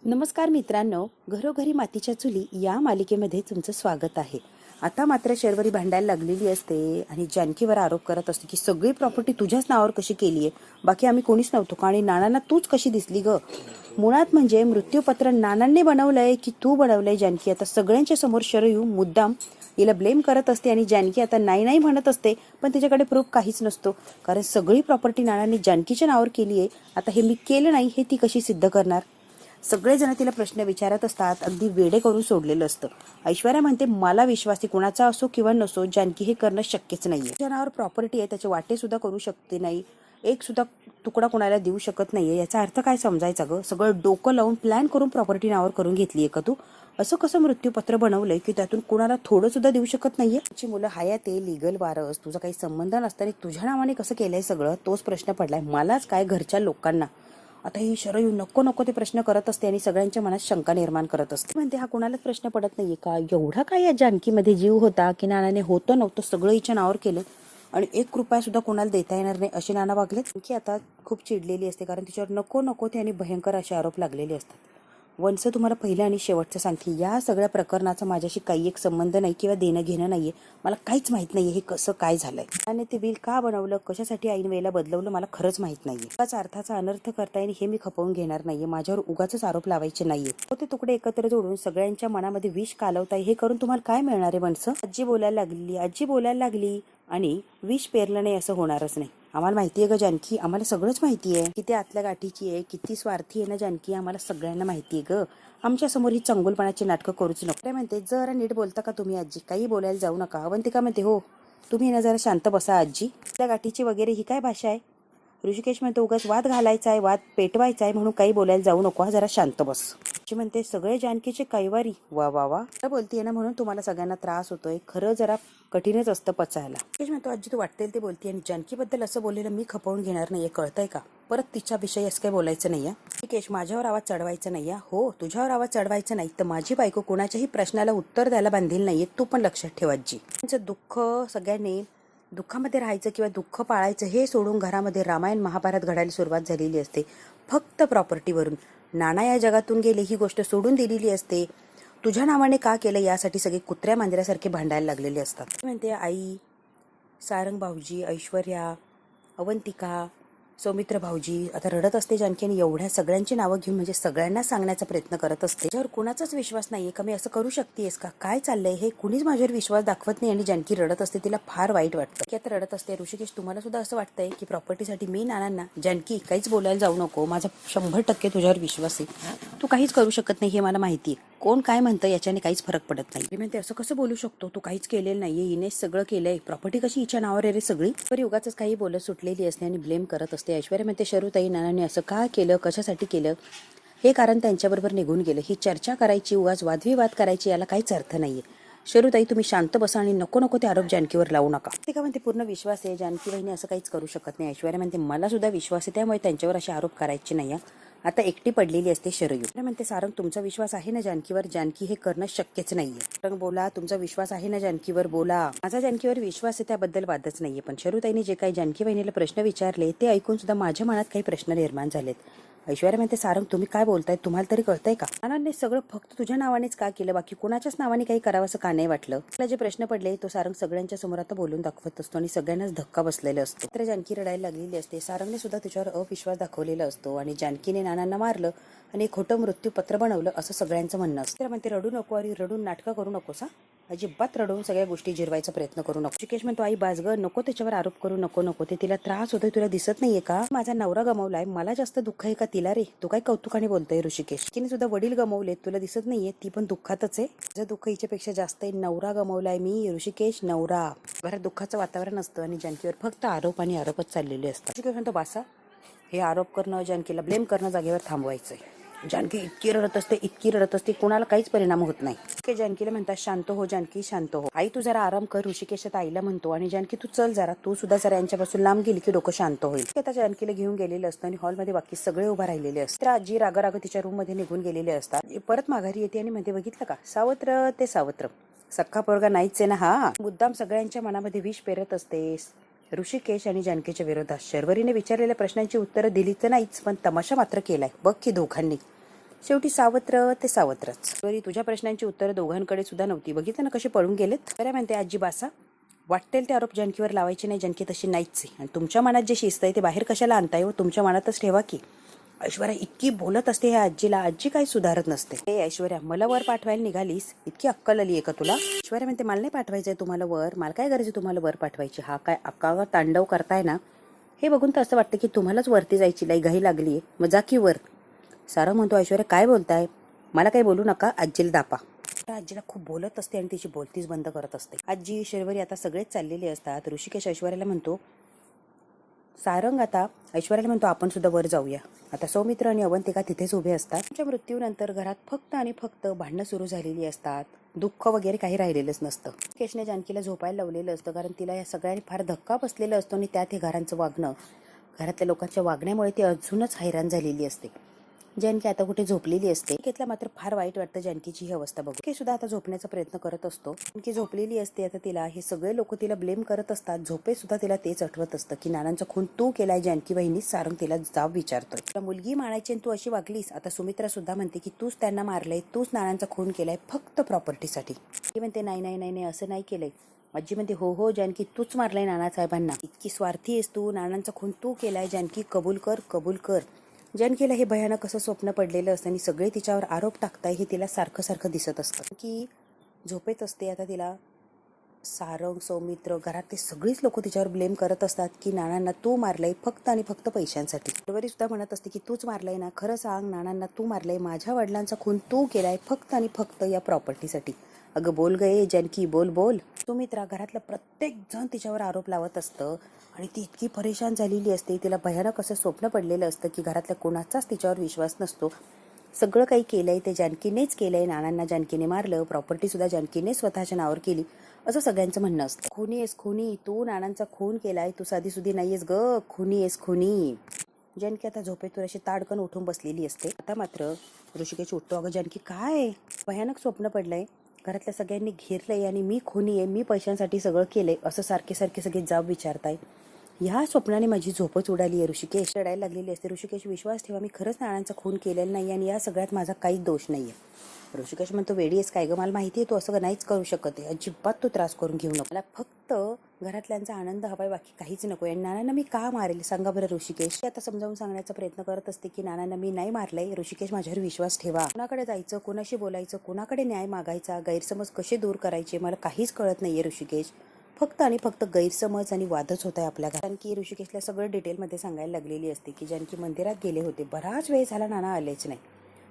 नमस्कार मित्रांनो, घरोघरी मातीच्या चुली या मालिकेमध्ये तुमचं स्वागत आहे. आता मात्र शर्वरी भांडायला लागलेली असते आणि जानकीवर आरोप करत असते की सगळी प्रॉपर्टी तुझ्याच नावावर कशी केली आहे, बाकी आम्ही कोणीच नव्हतो का, आणि नानांना तूच कशी दिसली ग. मुळात म्हणजे मृत्यूपत्र नानांनी बनवलंय की तू बनवलंय जानकी. आता सगळ्यांच्या समोर शरयू मुद्दाम हिला ब्लेम करत असते आणि जानकी आता नाही नाही म्हणत असते, पण तिच्याकडे प्रूफ काहीच नसतो. कारण सगळी प्रॉपर्टी नानांनी जानकीच्या नावावर केली आहे. आता हे मी केलं नाही हे ती कशी सिद्ध करणार. सगळेजण तिला प्रश्न विचारत असतात. अगदी वेडे करून सोडलेलं असतं. ऐश्वर्या म्हणते मला विश्वास आहे, कुणाचा असो किंवा नसो, जानकी हे करणं शक्यच नाहीये. तिच्या नावावर प्रॉपर्टी आहे, त्याचे वाटे सुद्धा करू शकते नाही, एक सुद्धा तुकडा कोणाला देऊ शकत नाहीये. याचा अर्थ काय समजायचा ग. सगळं डोकं लावून प्लॅन करून प्रॉपर्टी नावावर करून घेतलीये का तू. असं कसं मृत्यूपत्र बनवलंय की त्यातून कुणाला थोडं सुद्धा देऊ शकत नाहीये. तुझी मुलं हयात आहे, लिगल वारस, तुझा काही संबंध नसताना तुझ्या नावाने कसं केलंय सगळं, तोच प्रश्न पडलाय मलाच काय घरच्या लोकांना. आता ही शरयू नको नको ते प्रश्न करत असते आणि सगळ्यांच्या मनात शंका निर्माण करत असते. म्हणते हा कुणालाच प्रश्न पडत नाहीये का, एवढा काय या जानकीमध्ये जीव होता की नानाने होतं नव्हतं सगळं हिच्या नावावर केलं आणि 1 रुपया सुद्धा कोणाला देता येणार नाही असे नाना वागले. की आता खूप चिडलेली असते कारण तिच्यावर नको नको ते आणि भयंकर असे आरोप लागलेले असतात. वंश तुम्हाला पहिलं आणि शेवटचं सांगते, या सगळ्या प्रकरणाचा माझ्याशी काही एक संबंध नाही किंवा देणं घेणं नाहीये. मला काहीच माहित नाहीये हे कसं काय झालंय आणि ते बिल का बनवलं, कशासाठी ऐन वेळेला बदलवलं, मला खरंच माहित नाहीये. त्याच अर्थाचा अनर्थ करता येईल हे मी खपवून घेणार नाहीये. माझ्यावर उगाच आरोप लावायचे नाहीये. ते तुकडे एकत्र जोडून सगळ्यांच्या मनामध्ये विष कालवताय. हे करून तुम्हाला काय मिळणार आहे वंश. आजी बोलायला लागली आणि विष पेरलं नाही असं होणारच नाही. आम्हाला माहिती आहे ग जानकी, आम्हाला सगळंच माहिती आहे किती आतल्या गाठीची आहे, किती स्वार्थी आहे ना जानकी, आम्हाला सगळ्यांना माहिती आहे ग. आमच्या समोर ही चंगुलपणाची नाटकं करूच नको. काय म्हणते, जरा नीट बोलता का तुम्ही आजी, काही बोलायला जाऊ नका. अवंतिका म्हणते हो तुम्ही ना जरा शांत बसा आजी, त्या गाठीची वगैरे ही काय भाषा आहे. ऋषिकेश म्हणतो उगाच वाद घालायचा आहे, वाद पेटवायचा आहे म्हणून काही बोलायला जाऊ नको, जरा शांत बस. म्हणते सगळे जानकीचे कैवारी वा वा वा बोलतीये ना म्हणून तुम्हाला सगळ्यांना त्रास होतोय, खरं जरा कठीणच असतं पचायला. म्हणतो आजी तू वाटतेल ते बोलते आणि जानकीबद्दल असं बोललेलं मी खपवून घेणार नाहीये, कळतंय का. परत तिच्याविषयी असं काही बोलायचं नाहीये. ऋषिकेश माझ्यावर आवाज चढवायचा नाहीये. हो तुझ्यावर आवाज चढवायचा नाही तर माझी बायको कुणाच्याही प्रश्नाला उत्तर द्यायला बांधील नाहीये, तू पण लक्षात ठेव आजी. त्यांचं दुःख सगळ्यांनी दुःखामध्ये राहायचं किंवा दुःख पाळायचं हे सोडून घरामध्ये रामायण महाभारत घडायला सुरुवात झालेली असते. फक्त प्रॉपर्टीवरून नाना या जगातून गेले ही गोष्ट सोडून दिलेली असते. तुझ्या नावाने का केलं यासाठी सगळे कुत्र्या मांजऱ्यासारखे भांडायला लागलेले असतात. म्हणते आई, सारंग भाऊजी, ऐश्वर्या, अवंतिका, सौमित्र भाऊजी आता रडत असते जानकी आणि एवढ्या सगळ्यांची नावं घेऊन म्हणजे सगळ्यांना सांगण्याचा प्रयत्न करत असते. त्याच्यावर कुणाचाच विश्वास नाहीये का, मी असं करू शकतेस का, काय चाललंय हे, कुणीच माझ्यावर विश्वास दाखवत नाही. आणि जानकी रडत असते, तिला फार वाईट वाटतं की आता रडत असते. ऋषिकेश तुम्हाला सुद्धा असं वाटतंय की प्रॉपर्टीसाठी मी नानांना जानकी काहीच बोलायला जाऊ नको, माझा 100% तुझ्यावर विश्वास आहे, तू काहीच करू शकत नाही हे मला माहिती आहे, कोण काय म्हणतं याच्याने काहीच फरक पडत नाही. म्हणते असं कसं बोलू शकतो, तू काहीच केलेलं नाहीये, हिनेच सगळं केलंय, प्रॉपर्टी कशी हिच्या नावावर आहे रे सगळी. तर युगाच काही बोलत सुटलेली असते आणि ब्लेम करत असते. ऐश्वर्या म्हणते शरूताई नानांनी असं का केलं, कशासाठी केलं हे कारण त्यांच्याबरोबर निघून गेलं, ही चर्चा करायची उगाच वादविवाद करायची याला काहीच अर्थ नाहीये. शरूताई तुम्ही शांत बसा आणि नको नको ते आरोप जानकीवर लावू नका. ते का म्हणते पूर्ण विश्वास आहे जानकी बहिणी असं काहीच करू शकत नाही. ऐश्वर्या म्हणते मला सुद्धा विश्वास आहे, त्यामुळे त्यांच्यावर असे आरोप करायचे नाही. आता एकटी पडलेली असते शरयू. म्हणते सारंग तुमचा विश्वास आहे ना जानकीवर, जानकी हे करणं शक्यच नाहीये. सारंग बोला तुमचा विश्वास आहे ना जानकीवर, बोला. माझा जानकीवर विश्वास आहे त्याबद्दल वादच नाहीये, पण शरूताईने जे काही जानकी बहिणीला प्रश्न विचारले ते ऐकून सुद्धा माझ्या मनात काही प्रश्न निर्माण झालेत. ऐश्वर्या म्हणते सारंग तुम्ही काय बोलताय, तुम्हाला तरी कळतंय का. नानांनी सगळं फक्त तुझ्या नावानेच का केलं, बाकी कुणाच्याच नावाने काही करावं असं का नाही वाटलं. मला जे प्रश्न पडले तो सारंग सगळ्यांच्या समोर आता बोलून दाखवत असतो आणि सगळ्यांनाच धक्का बसलेला असतो. तर जानकी रडायला लागलेली असते. सारंगने सुद्धा तिच्यावर अविश्वास दाखवलेला असतो आणि जानकीने नानांना मारलं आणि खोटं मृत्यूपत्र बनवलं असं सगळ्यांचं म्हणणं असतं. तर म्हणते रडू नको आणि रडून नाटकं करू नकोस, अजिबात रडून सगळ्या गोष्टी जिरवायचा प्रयत्न करू नको. ऋषिकेश म्हणतो आई बाजग नको त्याच्यावर आरोप करू नको, ते तिला त्रास होतोय तुला दिसत नाहीये का, माझा नवरा गमावलाय, मला जास्त दुःख आहे का तिला रे, तू काय कौतुकाने बोलतोय. ऋषिकेश तिने सुद्धा वडील गमावलेत, तुला दिसत नाहीये, ती पण दुःखातच आहे, तुझं दुःख हिच्यापेक्षा जास्त आहे, नवरा गमावलाय मी. ऋषिकेश नवरा, घरात दुःखाचं वातावरण असतं आणि जानकीवर फक्त आरोप आणि आरोपच चाललेले असतात. ऋषिकेश म्हणतो बासा, हे आरोप करणं, जानकीला ब्लेम करणं जागेवर थांबवायचंय. जानकी इतकी रडत असते कुणाला काहीच परिणाम होत नाही. जानकीला म्हणतात शांत हो जानकी, शांत हो, आई तू जरा आराम कर. ऋषिकेश आईला म्हणतो आणि जानकी तू चल जरा, तू सुद्धा जरा यांच्यापासून लांब गेली की डोकं शांत होईल. आता जानकीला घेऊन गेलेलं असतं आणि हॉलमध्ये बाकी सगळे उभा राहिलेले असतात. तर आजी राग तिच्या रूम मध्ये निघून गेलेले असतात. परत माघारी येते आणि म्हणते बघितलं का, सावत्र ते सावत्र, सख्खा पोरगा नाहीच आहे ना हा. मुद्दाम सगळ्यांच्या मनामध्ये विष पेरत असते ऋषिकेश आणि जानकीच्या विरोधात. शर्वरीने विचारलेल्या प्रश्नांची उत्तरं दिली तर नाहीच, पण तमाशा मात्र केलाय बघ की दोघांनी. शेवटी सावत्र ते सावत्रच. तरी तुझ्या प्रश्नांची उत्तरं दोघांकडे सुद्धा नव्हती. बघितलं ना कसे पळून गेलेत. बरं म्हणते आजी बासा, वाटेल ते आरोप जानकीवर लावायचे नाही. जानकी तशी नाहीच आहे. आणि तुमच्या मनात जे शिस्त आहे ते बाहेर कशाला आणताय हो? तुमच्या मनातच ठेवा की. ऐश्वर्या इतकी बोलत असते ह्या आजीला. आजी काही सुधारत नसते. ए ऐश्वर्या, मला वर पाठवायला निघालीस? इतकी अक्कल आली आहे का तुला? ऐश्वर्या म्हणते मला नाही पाठवायचंय तुम्हाला वर. मला काय गरज आहे तुम्हाला वर पाठवायची? हा काय अक्कावर तांडव करताय ना, हे बघून तर असं वाटतं की तुम्हालाच वरती जायची लई घाई लागलीये. मग जा की वर. सारंग म्हणतो ऐश्वर्या काय बोलताय? मला काही बोलू नका, आजीला दापा. आजीला खूप बोलत असते आणि तिची बोलतीच बंद करत असते. आजी शर्वरी आता सगळेच चाललेले असतात. ऋषिकेश ऐश्वर्याला म्हणतो, सारंग आता ऐश्वर्याला म्हणतो आपण सुद्धा वर जाऊया. आता सौमित्र आणि अवंतिका तिथेच उभे असतात. त्यांच्या मृत्यूनंतर घरात फक्त आणि फक्त भांडणं सुरू झालेली असतात. दुःख वगैरे काही राहिलेलंच नसतं. केशने जानकीला झोपायला लावलेलं असतं, कारण तिला या सगळ्यांनी फार धक्का बसलेला असतो आणि त्यात हे घरांचं वागणं, घरातल्या लोकांच्या वागण्यामुळे ती अजूनच हैराण झालेली असते. जानकी आता कुठे झोपलेली असते. केतला मात्र फार वाईट वाटतं जानकीची ही अवस्था बघून. के सुद्धा आता झोपण्याचा प्रयत्न करत असतो. जानकी झोपलेली असते. आता तिला हे सगळे लोक तिला ब्लेम करत असतात. झोपे सुद्धा तिला तेच आठवत असतं की नानांचा खून तू केलाय जानकी वहिनी. सारंग तिला जाब विचारतोय, तुला मुलगी मारायची आणि तू अशी वागलीस. आता सुमित्रा सुद्धा म्हणते की तूच त्यांना मारलंय, तूच नानांचा खून केलाय फक्त प्रॉपर्टीसाठी. ती म्हणते नाही नाही नाही नाही असं नाही केलंय. आजी म्हणते हो हो जानकी, तूच मारलाय नानासाहेबांना. इतकी स्वार्थी आहेस तू. नानांचा खून तू केलाय जानकी, कबूल कर कबूल कर. जानकीला हे भयानक असं स्वप्न पडलेलं असतं आणि सगळे तिच्यावर आरोप टाकताय हे तिला सारखं सारखं दिसत असतं. की झोपेत असते. आता तिला सारंग, सौमित्र, घरातले सगळीच लोक तिच्यावर ब्लेम करत असतात की नानांना तू मारलंय फक्त आणि फक्त पैशांसाठी. शर्वरी सुद्धा म्हणत असते की तूच मारलंय ना, खरं सांग, नानांना तू मारलंय, माझ्या वडिलांचा खून तू केलाय फक्त आणि फक्त या प्रॉपर्टीसाठी. अगं बोल गये जानकी, बोल बोल. सुमित्रा, घरातलं प्रत्येक जण तिच्यावर आरोप लावत असतं आणि ती इतकी परेशान झालेली असते. तिला भयानक असं स्वप्न पडलेलं असतं की घरातल्या कोणाचाच तिच्यावर विश्वास नसतो. सगळं काही केलंय ते जानकीनेच केलंय. नानांना जानकीने मारलं, प्रॉपर्टी सुद्धा जानकीने स्वतःच्या नावावर केली, असं सगळ्यांचं म्हणणं असतं. खुनी आहेस खुनी, तू नानांचा खून केलाय, तू साधी सुधी नाहीयेस ग, खुनी आहेस खुनी. जानकी आता झोपेतून अशी ताडकन उठून बसलेली असते. आता मात्र ऋषिकेश उठतो. अगं जानकी काय भयानक स्वप्न पडलंय, घरातल्या सगळ्यांनी घेरलंय आणि मी खुनी आहे, मी पैशांसाठी सगळं केलंय, असं सारखे सारखे सगळे जाब विचारताय. ह्या स्वप्नाने माझी झोपच उडाली आहे. ऋषिकेश रडायला लागलेली असते. ऋषिकेश विश्वास ठेवा, मी खरंच नानांचा खून केलेला नाही आणि या सगळ्यात माझा काहीच दोष नाहीये. ऋषिकेश म्हणतो वेडी आहेस काय ग, मला माहिती आहे तू असं नाहीच करू शकत आहे, अजिबात तू त्रास करून घेऊ नको, मला फक्त घरातल्यांचा आनंद हवाय, बाकी काहीच नको. आणि नानांना मी का मारेल सांगा बरं ऋषिकेश. आता समजावून सांगण्याचा प्रयत्न करत असते की नानांना मी नाही मारलंय. ऋषिकेश माझ्यावर विश्वास ठेवा. कोणाकडे जायचं, कोणाशी बोलायचं, कोणाकडे न्याय मागायचा, गैरसमज कसे दूर करायचे मला काहीच कळत नाहीये ऋषिकेश. फक्त आणि फक्त गैरसमज आणि वादच होत आहे आपल्या घरात. जानकी ऋषिकेशला सगळं डिटेलमध्ये सांगायला लागलेली असते की जानकी मंदिरात गेले होते, बराच वेळ झाला नाना आलेच नाही,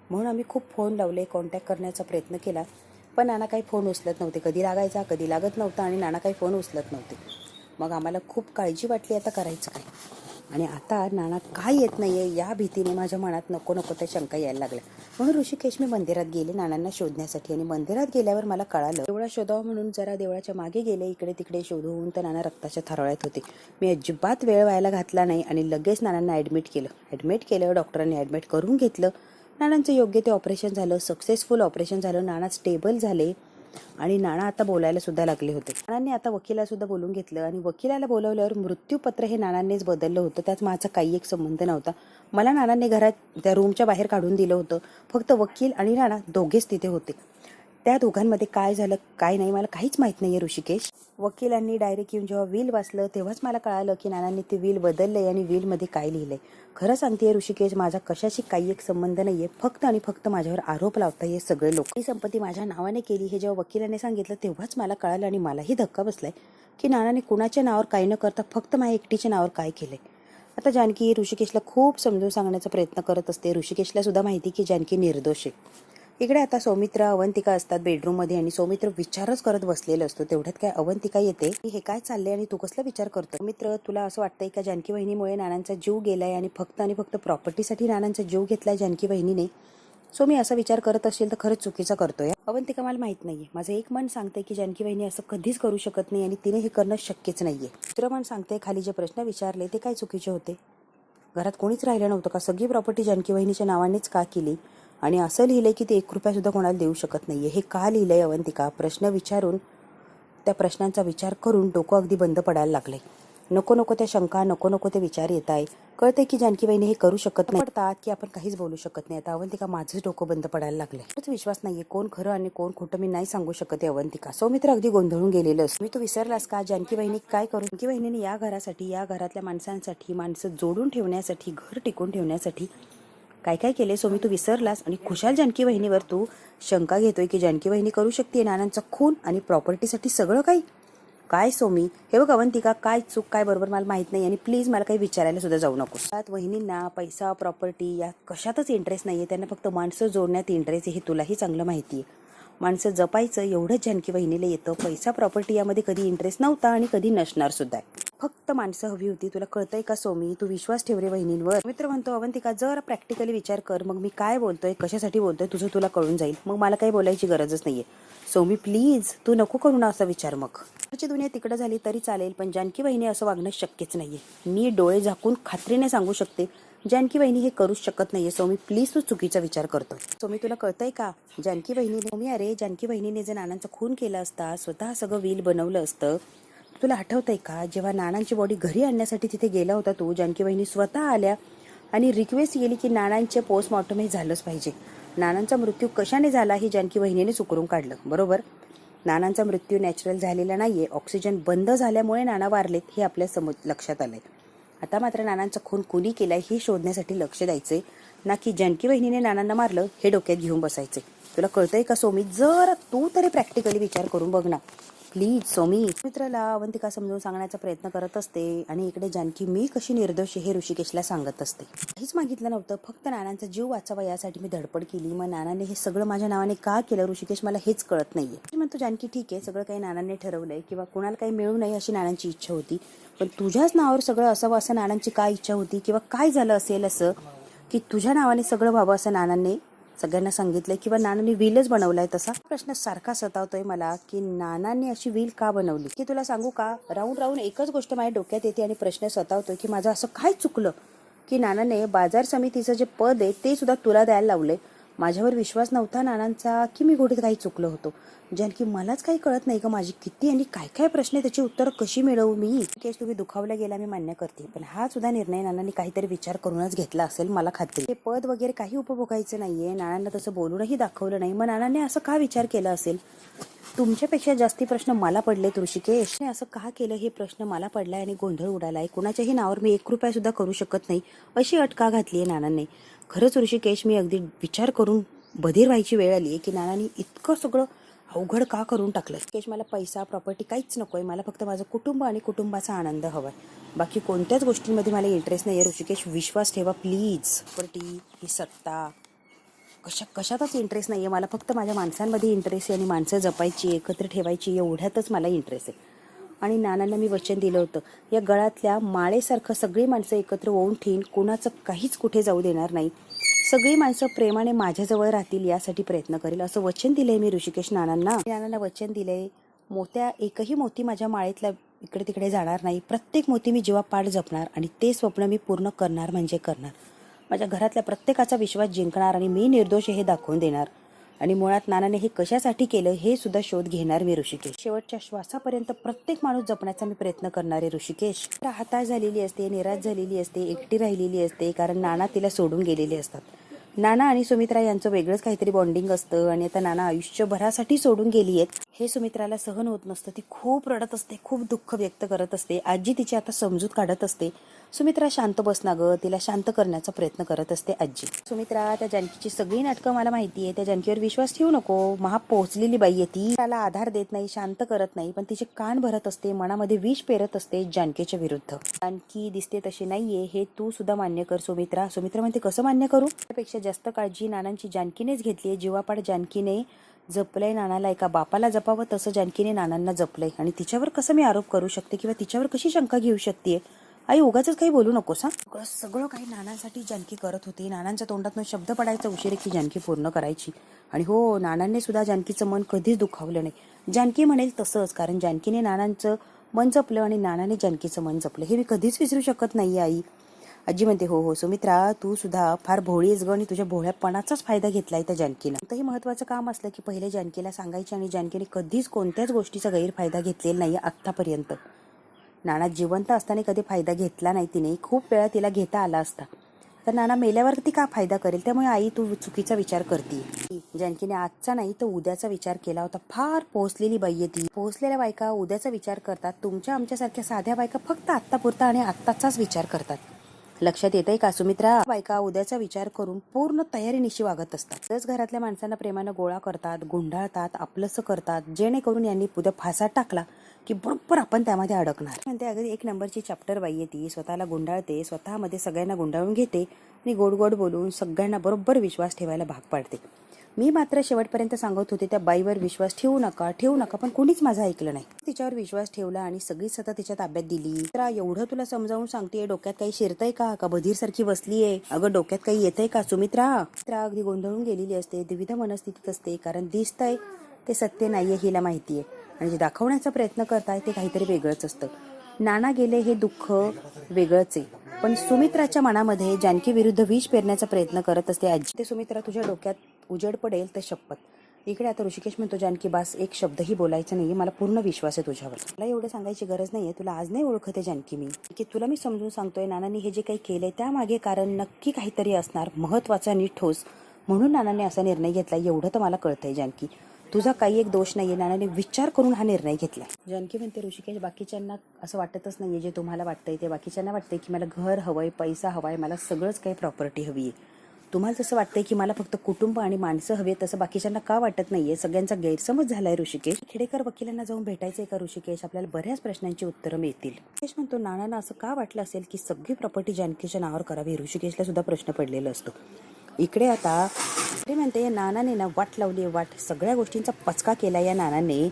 म्हणून आम्ही खूप फोन लावले, कॉन्टॅक्ट करण्याचा प्रयत्न केला, पण नाना काही फोन उचलत नव्हते. कधी लागायचा कधी लागत नव्हता आणि नाना काही फोन उचलत नव्हते. मग आम्हाला खूप काळजी वाटली, आता करायचं काय. आणि आता नाना काय येत नाहीये या भीतीने माझ्या मनात नको नको त्या शंका यायला लागल्या. म्हणून ऋषिकेश मी मंदिरात गेले नानांना शोधण्यासाठी. आणि मंदिरात गेल्यावर मला कळालं, देवळा शोधावं म्हणून जरा देवळाच्या मागे गेले, इकडे तिकडे शोधून तर नाना रक्ताच्या थारोळ्यात होते. मी अजिबात वेळ व्हायला घातला नाही आणि लगेच नानांना ॲडमिट केलं. डॉक्टरांनी ॲडमिट करून घेतलं. नानांचं योग्य ते ऑपरेशन झालं, सक्सेसफुल ऑपरेशन झालं. नाना स्टेबल झाले आणि नाना आता बोलायला सुद्धा लागले होते. नानांनी आता वकिला सुद्धा बोलून घेतलं आणि वकिलाला बोलवल्यावर मृत्यूपत्र हे नानांनीच बदललं होतं. त्यात माझा काही एक संबंध नव्हता. मला नानांनी घरात त्या रूमच्या बाहेर काढून दिलं होतं. फक्त वकील आणि नाना दोघेच तिथे होते. त्या दोघांमध्ये काय झालं काय नाही मला काहीच माहित नाहीये ऋषिकेश. वकिलांनी डायरेक्ट येऊन जेव्हा विल वाचलं तेव्हाच मला कळालं की नानांनी ते विल बदललंय आणि विल मध्ये काय लिहिलंय. खरं सांगतेय ऋषिकेश, माझा कशाशी काही एक संबंध नाहीये. फक्त आणि फक्त माझ्यावर आरोप लावताय हे सगळे लोक. ही संपत्ती माझ्या नावाने केली हे जेव्हा वकिलाने सांगितलं तेव्हाच मला कळालं आणि मलाही धक्का बसलाय की नानाने कुणाच्या नावावर काही न करता फक्त माझ्या एकटीच्या नावावर काय केलंय. आता जानकी ऋषिकेशला खूप समजून सांगण्याचा प्रयत्न करत असते. ऋषिकेशला सुद्धा माहिती की जानकी निर्दोष आहे. इकडे आता सौमित्र अवंतिका असतात बेडरूममध्ये आणि सौमित्र विचारच करत बसलेला असतो. तेवढ्यात काय अवंतिका येते. हे काय चाललंय आणि तू कसला विचार करतो. सौमित्र, तुला असं वाटतंय का जानकी वहिनीमुळे नानांचा जीव गेलाय आणि फक्त प्रॉपर्टीसाठी नानांचा जीव घेतलाय जानकी वहिनीने. सो मी असा विचार करत असेल तर खरंच चुकीचा करतोय. अवंतिका, मला माहित नाहीये, माझं एक मन सांगतंय की जानकी वहिनी असं कधीच करू शकत नाही आणि तिने हे करणं शक्यच नाहीये. दुसरं मन सांगतंय खाली जे प्रश्न विचारले ते काय चुकीचे होते. घरात कोणीच राहिलं नव्हतं का, सगळी प्रॉपर्टी जानकी वहिनीच्या नावानेच का केली. आणि असं लिहिलंय की ते 1 रुपया सुद्धा कोणाला देऊ शकत नाहीये. हे का लिहिलंय अवंतिका. प्रश्न विचारून त्या प्रश्नांचा विचार करून डोकं अगदी बंद पडायला लागले. नको नको त्या शंका, नको नको ते विचार येत आहे. कळते की जानकी बहिणी हे करू शकत नाही, पडतात की आपण काहीच बोलू शकत नाही. आता अवंतिका माझंच डोकं बंद पडायला लागले. विश्वास नाहीये कोण खरं आणि कोण खोटं मी नाही सांगू शकत आहे अवंतिका. सौमित्र अगदी गोंधळून गेलेलं असं. मी तू विसरलास का जानकी बहिणी काय करू? जानकी बहिणीने या घरासाठी, या घरातल्या माणसांसाठी, माणसं जोडून ठेवण्यासाठी, घर टिकून ठेवण्यासाठी काय काय केले सोमी, तू विसरलास? आणि खुशाल जानकी बहिणीवर तू शंका घेतोय की जानकी बहिणी करू शकते नानांचा खून आणि प्रॉपर्टीसाठी सगळं काही. काय सोमी, हे बघ अवंतिका, काय चूक काय बरोबर मला माहित नाही आणि प्लीज मला काही विचारायला सुद्धा जाऊ नको. त्यात वहिनींना पैसा प्रॉपर्टी या कशातच इंटरेस्ट नाहीये, त्यांना फक्त माणसं जोडण्यात इंटरेस्ट आहे. हे तुलाही चांगलं माहिती आहे. माणसं जपायचं एवढंच जानकी बहिणीला येतं. पैसा प्रॉपर्टी यामध्ये कधी इंटरेस्ट नव्हता आणि कधी नसणार सुद्धा. फक्त माणसं हवी होती. तुला कळतंय का सोमी? तू विश्वास ठेव रे बहिणींवर. मित्र म्हणतो अवंतिका जरा प्रॅक्टिकली विचार कर, मग मी काय बोलतोय कशासाठी बोलतोय तुझं तुला कळून जाईल. मग मला काही बोलायची गरजच नाहीये. सोमी प्लीज तू नको करू ना असा विचार. मग दुनिया तिकडे झाली तरी चालेल, पण जानकी बहिणी असं वागणं शक्यच नाहीये. मी डोळे झाकून खात्रीने सांगू शकते जानकी बहिणी हे करूच शकत नाहीये. सोमी प्लीज तू चुकीचा विचार करतोय. सोमी तुला कळतंय का जानकी बहिणीने, सोमी अरे जानकी बहिणीने जर नानांचा खून केला असता, स्वतः सगळं वील बनवलं असतं, तुला आठवतंय का जेव्हा नानांची बॉडी घरी आणण्यासाठी तिथे गेला होता तू, जानकी बहिणी स्वतः आल्या आणि रिक्वेस्ट केली की नानांचे पोस्टमॉर्टम हे झालंच पाहिजे. नानांचा मृत्यू कशाने झाला हे जानकी बहिणीने चुकरून काढलं. बरोबर, नानांचा मृत्यू नॅचरल झालेला नाहीये, ऑक्सिजन बंद झाल्यामुळे नाना वारलेत हे आपल्या लक्षात आलंय. आता मात्र नानांचा खून कुणी केलाय हे शोधण्यासाठी लक्ष द्यायचंय, ना की जानकी बहिणीने नानांना मारलं हे डोक्यात घेऊन बसायचे. तुला कळतंय का सोमी? जर तू तरी प्रॅक्टिकली विचार करून बघ ना प्लीज सोमी. मित्राला अवंतिका समजून सांगण्याचा प्रयत्न करत असते आणि इकडे जानकी मी कशी निर्दोष हे ऋषिकेशला सांगत असते. काहीच मागितलं नव्हतं, फक्त नानांचा जीव वाचावा यासाठी मी धडपड केली. मग नानाने हे सगळं माझ्या नावाने का केलं ऋषिकेश मला हेच कळत नाहीये. म्हणतो जानकी ठीक आहे, सगळं काही नानांनी ठरवलंय किंवा कुणाला काही मिळू नये अशी नानांची इच्छा होती, पण तुझ्याच नावावर सगळं असावं असं नानांची काय इच्छा होती किंवा काय झालं असेल असं की तुझ्या नावाने सगळं व्हावं असं नानांनी सगळ्यांना सांगितलंय किंवा नानांनी व्हीलच बनवलाय. तसा प्रश्न सारखा सतावतोय मला की नानांनी अशी व्हील का बनवली. की तुला सांगू का, राहून राहून एकच गोष्ट माझ्या डोक्यात येते आणि प्रश्न सतावतोय की माझं असं काय चुकलं की नानाने बाजार समितीचं जे पद आहे ते सुद्धा तुला द्यायला लावलंय. माझ्यावर विश्वास नव्हता नानांचा की मी कुठे काही चुकलं होतो. जानकी मलाच काही कळत नाही का माझी किती आणि काय काय प्रश्न, त्याची उत्तर कशी मिळवू मी. केस तुम्ही दुखावला गेला मी मान्य करते, पण हा सुद्धा निर्णय नानांनी काहीतरी विचार करूनच घेतला असेल मला खात्री. हे पद वगैरे काही उपभोगायचं नाहीये, नानांना तसं बोलूनही दाखवलं नाही. मग नानांनी असं का विचार केला असेल. तुमच्यापेक्षा जास्ती प्रश्न मला पडलेत ऋषिकेश. असं का केलं हे प्रश्न मला पडलाय आणि गोंधळ उडालाय. कुणाच्याही नावावर मी 1 रुपया सुद्धा करू शकत नाही अशी अट का घातली आहे नानांनी. खरंच ऋषिकेश मी अगदी विचार करून बधीर व्हायची वेळ आली आहे की नानांनी इतकं सगळं अवघड का करून टाकलं. ऋषिकेश मला पैसा प्रॉपर्टी काहीच नकोय, मला फक्त माझं कुटुंब आणि कुटुंबाचा आनंद हवाय. बाकी कोणत्याच गोष्टींमध्ये मला इंटरेस्ट नाहीये ऋषिकेश, विश्वास ठेवा प्लीज. प्रॉपर्टी ही सत्ता कशातच इंटरेस्ट नाहीये मला, फक्त माझ्या माणसांमध्ये इंटरेस्ट आहे आणि माणसं जपायची एकत्र ठेवायची एवढ्यातच मला इंटरेस्ट आहे. आणि नानांना मी वचन दिलं होतं या गळातल्या माळेसारखं सगळी माणसं एकत्र होऊन ठेवीन, कोणाचं काहीच कुठे जाऊ देणार नाही, सगळी माणसं प्रेमाने माझ्याजवळ राहतील यासाठी प्रयत्न करेल असं वचन दिलंय मी ऋषिकेश नानांना. नानांना वचन दिलंय एकही मोती माझ्या माळेतला इकडे तिकडे जाणार नाही, प्रत्येक मोती मी जीवापाड जपणार आणि ते स्वप्न मी पूर्ण करणार म्हणजे करणार. माझ्या घरातल्या प्रत्येकाचा विश्वास जिंकणार आणि मी निर्दोष हे दाखवून देणार. आणि मुळात नानाने हे कशासाठी केलं हे सुद्धा शोध घेणार मी ऋषिकेश. शेवटच्या श्वासापर्यंत प्रत्येक माणूस जपण्याचा मी प्रयत्न करणार आहे ऋषिकेश. हताश झालेली असते, निराश झालेली असते, एकटी राहिलेली असते, कारण नाना तिला सोडून गेलेले असतात. नाना आणि सुमित्रा यांचं वेगळंच काहीतरी बॉन्डिंग असतं आणि आता नाना आयुष्यभरासाठी सोडून गेली आहेत हे सुमित्राला सहन होत नसतं. ती खूप रडत असते, खूप दुःख व्यक्त करत असते. आजी तिची आता समजूत काढत असते. सुमित्रा शांत बस ना गं, तिला शांत करण्याचा प्रयत्न करत असते आजी. सुमित्रा त्या जानकीची सगळी नाटकं मला माहिती आहे, त्या जानकीवर विश्वास ठेवू नको. महा पोहोचलेली बाई आहे ती, त्याला आधार देत नाही, शांत करत नाही, पण तिचे कान भरत असते, मनामध्ये विष पेरत असते जानकीच्या विरुद्ध. जानकी दिसते तशी नाहीये हे तू सुद्धा मान्य कर सुमित्रा. सुमित्रा म्हणते कसं मान्य करू. त्यापेक्षा जास्त काळजी नानांची जानकीनेच घेतलीये. जीवापाड जानकीने जपलंय नानाला, एका बापाला जपावं तसं जानकीने नानांना जपलंय आणि तिच्यावर कसं मी आरोप करू शकते किंवा तिच्यावर कशी शंका घेऊ शकते. आई उगाच काही बोलू नकोस हा. सगळं काही नानांसाठी जानकी करत होती. नानांच्या तोंडातून शब्द पडायचा उशीर की जानकी पूर्ण करायची. आणि हो, नानांनी सुद्धा जानकीचं मन कधीच दुखावलं नाही. जानकी म्हणेल तसंच, कारण जानकीने नानांचं मन जपलं आणि नानाने जानकीचं मन जपलं हे मी कधीच विसरू शकत नाही आई. आजी म्हणते हो हो सुमित्रा, तू सुद्धा फार भोळी आहेस ग आणि तुझ्या भोळ्यापणाचाच फायदा घेतलाय त्या जानकीनं. कोणतंही महत्वाचं काम असलं की पहिले जानकीला सांगायचे आणि जानकीने कधीच कोणत्याच गोष्टीचा गैरफायदा घेतलेला नाहीये आतापर्यंत. नाना जिवंत असताना कधी फायदा घेतला नाही तिने, खूप वेळा तिला घेता आला असता, तर नाना मेल्यावर ती का फायदा करेल? त्यामुळे आई तू चुकीचा विचार करते. जानकीने आजचा नाही तर उद्याचा विचार केला होता. फार पोहोचलेली बाई आहे ती. पोहोचलेल्या बायका उद्याचा विचार करतात. तुमच्या आमच्यासारख्या साध्या बायका फक्त आत्तापुरता आणि आत्ताचाच विचार करतात. लक्षात येतंय का सुमित्रा? बायका उद्याचा विचार करून पूर्ण तयारीनिशी वागत असतात. तसंच घरातल्या माणसांना प्रेमानं गोळा करतात, गुंडाळतात, आपलंसं करतात, जेणेकरून यांनी उद्या फासात टाकला की बरोबर आपण त्यामध्ये अडकणार. म्हणते अगदी एक नंबरची चॅप्टर बाई आहे ती. स्वतःला गुंडाळते, स्वतःमध्ये सगळ्यांना गुंडाळून घेते आणि गोड गोड बोलून सगळ्यांना बरोबर विश्वास ठेवायला भाग पाडते. मी मात्र शेवटपर्यंत सांगत होते त्या बाईवर विश्वास ठेवू नका, पण कुणीच माझं ऐकलं नाही. तिच्यावर विश्वास ठेवला आणि सगळी सतत तिच्या ताब्यात दिली. तर एवढं तुला समजावून सांगतेय, डोक्यात काही शिरतंय का बधीरसारखी बसलीये? अगं डोक्यात काही येतंय का सुमित्रा? अगदी गोंधळून गेलेली असते, द्विविध मनस्थितीत असते. कारण दिसतंय ते सत्य नाहीये हिला माहितीये, आणि जे दाखवण्याचा प्रयत्न करताय ते काहीतरी वेगळंच असतं. नाना गेले हे दुःख वेगळंच आहे, पण सुमित्राच्या मनामध्ये जानकी विरुद्ध विष पेरण्याचा प्रयत्न करत असते आजी. ते सुमित्रा तुझ्या डोक्यात उजेड पडेल तर शपथ. इकडे आता ऋषिकेश म्हणतो, जानकी बास, एक शब्दही बोलायचं नाहीये, मला पूर्ण विश्वास आहे तुझ्यावर. मला एवढं सांगायची गरज नाहीये, तुला आज नाही ओळखते जानकी मी, की तुला मी समजून सांगतोय. नानांनी हे जे काही केलंय त्यामागे कारण नक्की काहीतरी असणार, महत्वाचा आणि ठोस, म्हणून नानांनी असा निर्णय घेतला. एवढं तर मला कळतंय जानकी, तुझा काही एक दोष नाहीये. नानाने विचार करून हा निर्णय घेतला. जानकी म्हणते, ऋषिकेश बाकीच्यांना असं वाटतच नाहीये जे तुम्हाला वाटतंय ते. बाकीच्यांना वाटतंय की मला घर हवंय, पैसा हवाय, मला सगळंच काही प्रॉपर्टी हवी आहे. तुम्हाला जसं वाटतंय की मला फक्त कुटुंब आणि माणसं हवी, तसं बाकीच्यांना का वाटत नाहीये? सगळ्यांचा गैरसमज झालाय ऋषिकेश. खेडेकर वकिलांना जाऊन भेटायचंय का ऋषिकेश? आपल्याला बऱ्याच प्रश्नांची उत्तरं मिळतील. ऋषिकेश म्हणतो, नानांना असं का वाटलं असेल की सगळी प्रॉपर्टी जानकीच्या नावावर करावी? ऋषिकेशला सुद्धा प्रश्न पडलेला असतो. इकडे आता ते म्हणते, नानाने ना वाट लावली, वाट, सगळ्या गोष्टींचा पचका केला या नानाने.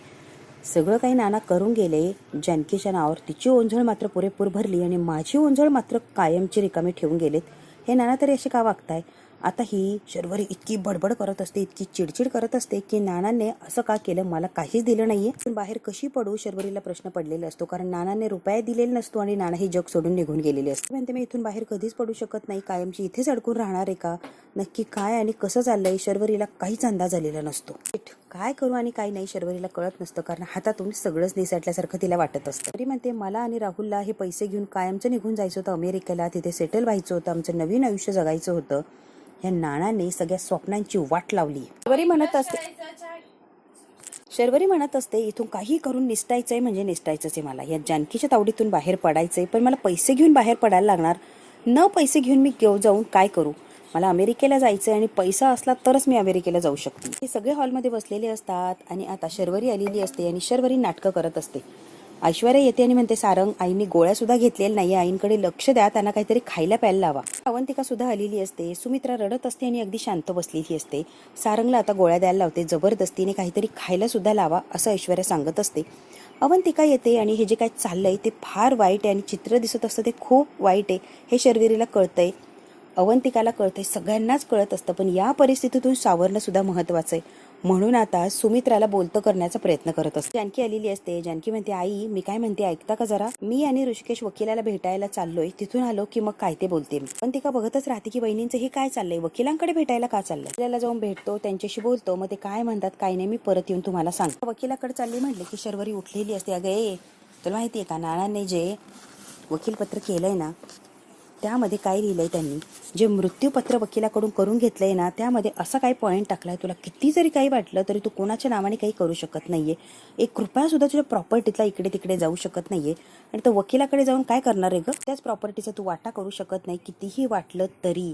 सगळं काही नाना करून गेले जानकीच्या नावावर. तिची ओंझळ मात्र पुरेपूर भरली आणि माझी ओंझळ मात्र कायमची रिकामी ठेवून गेलेत. हे नाना तरी असे का वागताय? आता ही शर्वरी इतकी बडबड करत असते, इतकी चिडचिड करत असते की नानांनी असं का केलं, मला काहीच दिलं नाहीये, पण बाहेर कशी पडू? शर्वरीला प्रश्न पडलेला असतो, कारण नानांनी रुपया दिलेला नसतो आणि नाना ही जग सोडून निघून गेलेली असते. म्हणते, मी इथून बाहेर कधीच पडू शकत नाही, कायमची इथेच अडकून राहणार आहे का? नक्की काय आणि कसं चाललंय शर्वरीला काहीच अंदाज आलेला नसतो. काय करू आणि काय नाही शर्वरीला कळत नसतं, कारण हातातून सगळंच निसटल्यासारखं तिला वाटत असतं. तरी म्हणते, मला आणि राहुलला हे पैसे घेऊन कायमचं निघून जायचं होतं अमेरिकेला, तिथे सेटल व्हायचं होतं, आमचं नवीन आयुष्य जगायचं होतं. या नानाने सगळ्या स्वप्नांची वाट लावली. शर्वरी म्हणत असते, इथून काही करून निसटायचंय म्हणजे निसटायचंच आहे मला, या जानकीच्या तावडीतून बाहेर पडायचंय, पण मला पैसे घेऊन बाहेर पडायला लागणार. न पैसे घेऊन मी जाऊन काय करू? मला अमेरिकेला जायचंय आणि पैसा असला तरच मी अमेरिकेला जाऊ शकते. हे सगळे हॉलमध्ये बसलेले असतात आणि आता शर्वरी आलेली असते आणि शर्वरी नाटकं करत असते. ऐश्वर्या येते आणि म्हणते, सारंग, आईने गोळ्या सुद्धा घेतलेल्या नाही, आईंकडे लक्ष द्या, त्यांना काहीतरी खायला प्यायला लावा. अवंतिका सुद्धा आलेली असते. सुमित्रा रडत असते आणि अगदी शांत बसलेली असते. सारंगला आता गोळ्या द्यायला लावते, जबरदस्तीने काहीतरी खायला सुद्धा लावा असं ऐश्वर्या सांगत असते. अवंतिका येते आणि हे जे काही चाललंय ते फार वाईट आहे आणि चित्र दिसत असतं ते खूप वाईट आहे हे शर्वरीला कळतंय, अवंतिकाला कळतंय, सगळ्यांनाच कळत असतं, पण या परिस्थितीतून सावरणं सुद्धा महत्वाचं आहे. म्हणून आता सुमित्राला बोलतं करण्याचा प्रयत्न करत असते. जानकी आलेली असते. जानकी म्हणते, आई मी काय म्हणते ऐकता का जरा? मी आणि ऋषिकेश वकिलाला भेटायला चाललोय, तिथून आलो की मग काय ते बोलते. पण ती का बघतच राहते की बहिणींचं हे काय चाललंय, वकिलांकडे भेटायला का चाललंय. वकिलाला जाऊन भेटतो, त्यांच्याशी बोलतो, मग ते काय म्हणतात काय नाही मी परत येऊन तुम्हाला सांगतो. वकिलाकडे चालली म्हटले की शर्वरी उठलेली असते. अगं तुला माहितीये का, नानांनी जे वकीलपत्र केलंय ना त्यामध्ये काय लिहिलंय, त्यांनी जे मृत्यूपत्र वकिलाकडून करून घेतलंय ना त्यामध्ये असा काही पॉईंट टाकलाय, तुला किती जरी काही वाटलं तरी तू कोणाच्या नावाने काही करू शकत नाहीये, 1 रुपया सुद्धा तुझ्या प्रॉपर्टीतला इकडे तिकडे जाऊ शकत नाहीये. आणि तो वकिलाकडे जाऊन काय करणार आहे ग? त्याच प्रॉपर्टीचा तू वाटा करू शकत नाही कितीही वाटलं तरी.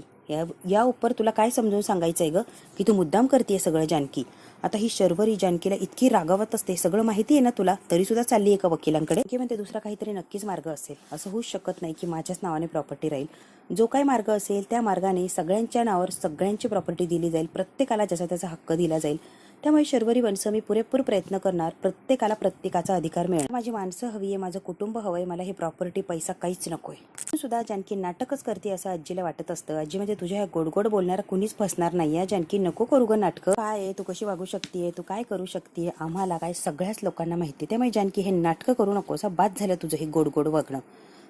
या उपर तुला काय समजून सांगायचंय ग की तू मुद्दाम करतेय सगळं जानकी? आता ही शर्वरी जानकीला इतकी रागावत असते, सगळं माहिती आहे ना तुला, तरी सुद्धा चालली आहे का वकिलांकडे? की म्हणते दुसरा काहीतरी नक्कीच मार्ग असेल, असं होऊच शकत नाही की माझ्याच नावाने प्रॉपर्टी राहील. जो काही मार्ग असेल त्या मार्गाने सगळ्यांच्या नावावर सगळ्यांची प्रॉपर्टी दिली जाईल, प्रत्येकाला ज्याचा त्याचा हक्क दिला जाईल. त्यामुळे शर्वरी वंश मी पुरेपूर प्रयत्न करणार, प्रत्येकाला प्रत्येकाचा अधिकार मिळेल. माझी माणसं हवी आहे, माझं कुटुंब हवंय, मला हे प्रॉपर्टी पैसा काहीच नकोय. सुद्धा जानकी नाटकच करते असं आजीला वाटत असतं. आजी म्हणजे तुझ्या ह्या गोडगोड बोलणारा कुणीच फसणार नाहीये जानकी, नको करू ग नाटकं. काय आहे, तू कशी वागू शकते, तू काय करू शकते, आम्हाला काय सगळ्याच लोकांना माहिती. त्यामुळे जानकी हे नाटकं करू नकोस, बाद झालं तुझं हे गोडगोड वागणं.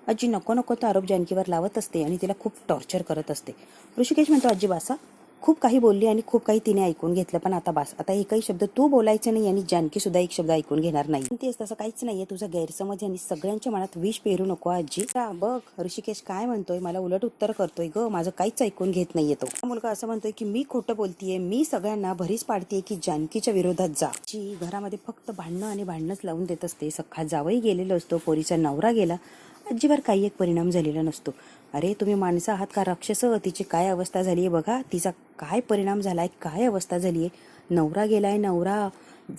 आजी नको नको तो आरोप जानकीवर लावत असते आणि तिला खूप टॉर्चर करत असते. ऋषिकेश म्हणतो, आजी बासा, खूप काही बोलली आणि खूप काही तिने ऐकून घेतलं, पण आता बस, आता एकही शब्द तू बोलायचं नाही आणि जानकी सुद्धा एक शब्द ऐकून घेणार नाही. तेच तसं काहीच नाहीये, तुझा गैरसमज आणि सगळ्यांच्या मनात विष पेरू नको आजी. बघ ऋषिकेश काय म्हणतोय, मला उलट उत्तर करतोय ग, माझं काहीच ऐकून घेत नाहीये तो. मुलगा असं म्हणतोय की मी खोटं बोलतीये, मी सगळ्यांना भरीच पाडतीये की जानकीच्या विरोधात जा. जी घरामध्ये फक्त भांडणं आणि भांडणच लावून देत असते. सख्खा जावई गेलेलो असतो, पोरीचा नवरा गेला, आजीवर काही एक परिणाम झालेला नसतो. अरे तुम्ही माणसं आहात का राक्षस, तिची काय अवस्था झालीये बघा, तिचा काय परिणाम झालाय, काय अवस्था झालीये. नवरा गेलाय, नवरा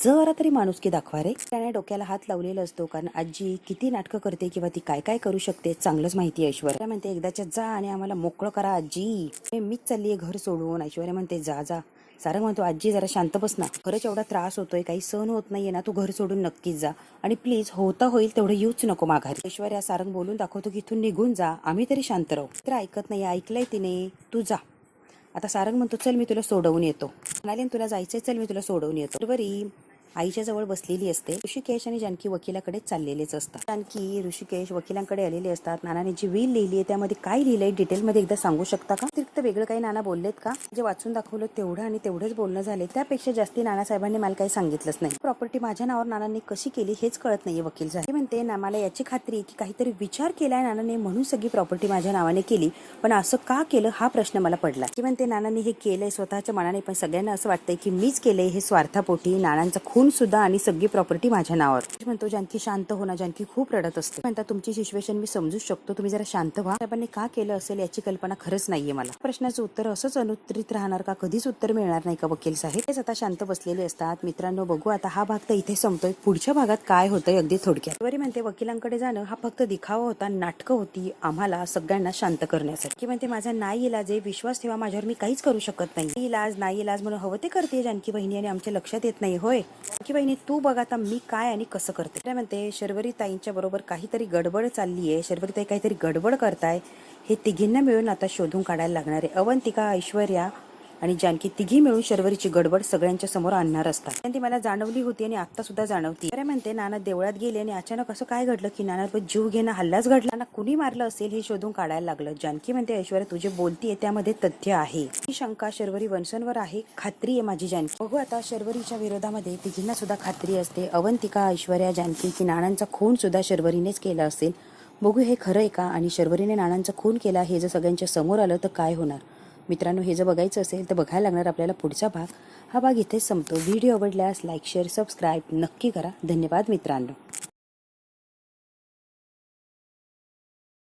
जरा तरी माणुसकी दाखवा रे. त्याने डोक्याला हात लावलेला असतो, कारण आजी किती नाटकं करते किंवा ती काय काय करू शकते चांगलंच माहिती आहे. ऐश्वर्या म्हणते एकदाच्या जा आणि आम्हाला मोकळं करा आजी, मीच चाललीये घर सोडून. ऐश्वर्या म्हणते जा जा. सारंग म्हणतो आजी जरा शांत बस ना, खरंच एवढा त्रास होतोय, काही सहन होत नाहीये ना, तू घर सोडून नक्कीच जा आणि प्लीज होता होईल तेवढं येऊच नको माघारी. ऐश्वर्या सारंग बोलून दाखवतो की इथून निघून जा, आम्ही तरी शांत राहू. तर ऐकत नाही, ऐकलंय तिने, तू जा. आता सारंग म्हणतो चल मी तुला सोडवून येतो. म्हणाले तुला जायचंय, चल मी तुला सोडवून येतो. बरी आईच्या जवळ बसलेली असते. ऋषिकेश आणि जानकी वकिलाकडे चाललेलेच असतात. जानकी ऋषिकेश वकिलांकडे आलेले असतात. नानाने जी विल लिहिली आहे त्यामध्ये काय लिहिलंय डिटेलमध्ये एकदा सांगू शकता का? अतिरिक्त वेगळं काही नाना बोललेत का? जे वाचून दाखवलं तेवढं आणि तेवढंच बोलणं झाले, त्यापेक्षा जास्ती नानासाहेबांनी मला काही सांगितलंच नाही. प्रॉपर्टी माझ्या नावावर नानांनी कशी केली हेच कळत नाहीये वकील साहेब. म्हणते ना मला याची खात्री की काहीतरी विचार केलाय नानाने म्हणून सगळी प्रॉपर्टी माझ्या नावाने केली, पण असं का केलं हा प्रश्न मला पडला. की म्हणते नानांनी हे केलंय स्वतःच्या मनाने, पण सगळ्यांना असं वाटतंय की मीच केलंय हे स्वार्थापोटी. नानांचा खून सुद्धा आणि सगळी प्रॉपर्टी माझ्या नावावर. म्हणतो जानकी शांत हो ना. जानकी खूप रडत असते. म्हणतात तुमची सिच्युएशन मी समजू शकतो, तुम्ही जरा शांत व्हा. साहेबांनी का केलं असेल याची कल्पना खरंच नाहीये मला. प्रश्नाचं उत्तर असंच अनुत्तरित राहणार का? कधीच उत्तर मिळणार नाही का वकील साहेब? तेच आता शांत बसलेले असतात. मित्रांनो बघू आता हा भाग तर इथे संपतोय, पुढच्या भागात काय होतंय अगदी थोडक्यात. वरी म्हणते वकिलांकडे जाणं हा फक्त दिखावा होता, नाटकं होती आम्हाला सगळ्यांना शांत करण्यासाठी. की म्हणते माझा नाही इलाज आहे, विश्वास ठेवा माझ्यावर, मी काहीच करू शकत नाही. इलाज नाही इलाज म्हणून हवं ते करते जानकी बहिणी आणि आमच्या लक्षात येत नाही होय. जानकी बहिणी तू बघ आता मी काय आणि कसं करते. काय म्हणते शर्वरी ताईंच्या बरोबर काहीतरी गडबड चालली आहे, शर्वरी ताई काहीतरी गडबड करताय, हे तिघींना मिळून आता शोधून काढायला लागणार आहे. अवंतिका, ऐश्वर्या आणि जानकी तिघी मिळून शर्वरीची गडबड सगळ्यांच्या समोर आणणार असतात. ती मला जाणवली होती आणि आता सुद्धा जाणवती. अरे म्हणते नाना देवळात गेले आणि अचानक असं काय घडलं की नानावर जीव घेणं हल्लाच घडला ना, कुणी मारलं असेल हे शोधून काढायला लागलं. जानकी म्हणते ऐश्वर्या तुझे बोलतीये त्यामध्ये तथ्य आहे, ही शंका शर्वरी वंशांवर आहे, खात्री आहे माझी जानकी. बघू आता शर्वरीच्या विरोधामध्ये तिघींना सुद्धा खात्री असते, अवंतिका, ऐश्वर्या, जानकी, की नानांचा खून सुद्धा शर्वरीनेच केला असेल. बघू हे खरं आहे का आणि शर्वरीने नानांचा खून केला हे जर सगळ्यांच्या समोर आलं तर काय होणार. मित्रांनो हे जर बघायचं असेल तर बघायला लागणार आपल्याला पुढचा भाग. हा भाग इथेच संपतो. व्हिडिओ आवडल्यास लाईक शेअर सबस्क्राईब नक्की करा. धन्यवाद मित्रांनो.